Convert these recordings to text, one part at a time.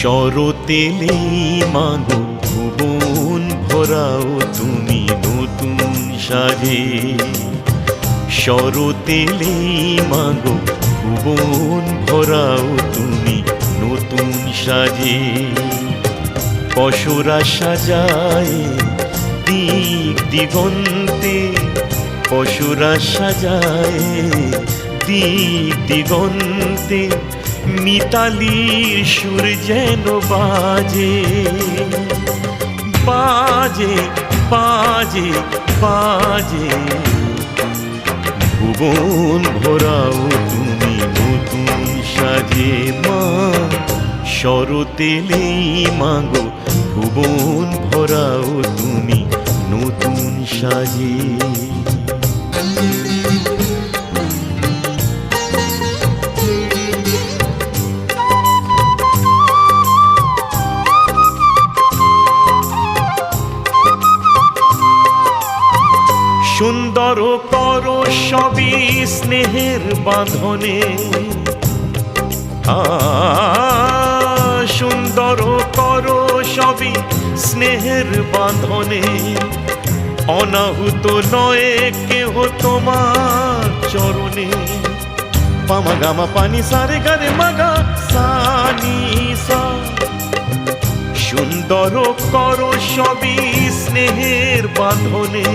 শরতেলেই মাগো ভুবন ভরাও তুমি নতুন সাজে। শরতেলেই মাগো ভুবন ভরাও তুমি নতুন সাজে। পশরা সাজায় দিক দিগন্তে, পশরা সাজায় দিক দিগন্তে, মিতালির সুর যেন বাজে বাজে বাজে বাজে। ভুবন ভরাও তুমি নতুন সাজে মা। শরতেলেই মাগো ভুবন ভরাও তুমি নতুন সাজে। সুন্দর করো সবই স্নেহের বাঁধনে, সুন্দর করো সবই স্নেহের বাঁধনে। অনাহুত নয় কেহ তোমার চরণে। পামা গামা পানি সারে গারে মাগা সানি সা। সুন্দর করো সবই স্নেহের বাঁধনে।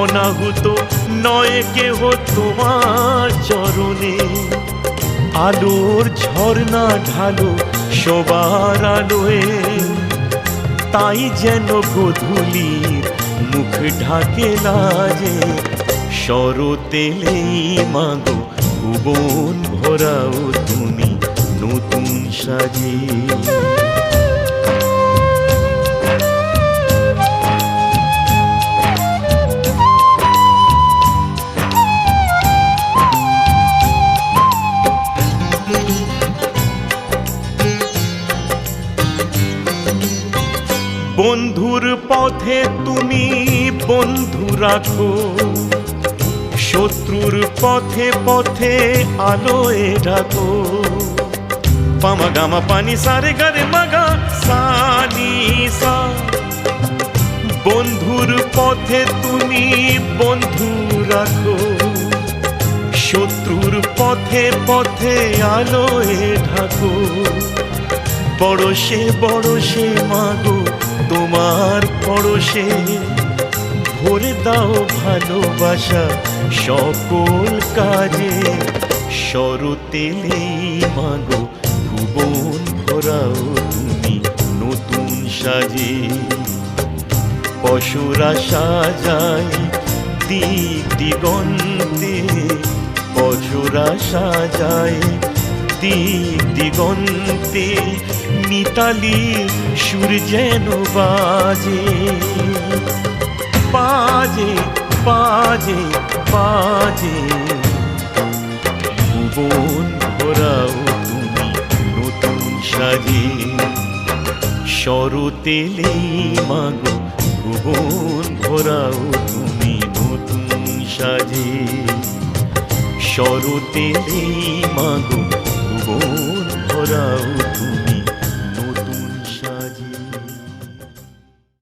অনাহুত নয় কেহ তোমার চরণে। আলোর ঝর্ণা ঢালো সবার আলোয়, তাই যেন গোধূলির মুখ ঢাকে লাজে। শরতেলেই মাগো ভুবন ভরাও তুমি নতুন সাজে। বন্ধুর পথে তুমি বন্ধু রাখো, শত্রুর পথে পথে আলোয় রাখো। পামা গামা পানি সারে গারে মাগা সানি সা। বন্ধুর পথে তুমি বন্ধু রাখো, শত্রুর পথে পথে আলোয় ঢাকো। বড়শে বড়শে মাগো তোমার পরশে, ভরে দাও ভালোবাসা সকল কাজে। শরতেলেই মাগো ভুবন ভরাও তুমি নতুন সাজে। পশরা সাজায় দিক দিগন্তে, পশরা সাজায় দিক দিগন্তে, মিতালি সুর যেন বাজে বাজে বাজে বাজে। ভুবন ভরাও তুমি নতুন সাজে। শরতেলেই মাগো ভুবন ভরাও তুমি নতুন সাজে। শরতেলেই মাগো ভুবন ভরাও তুমি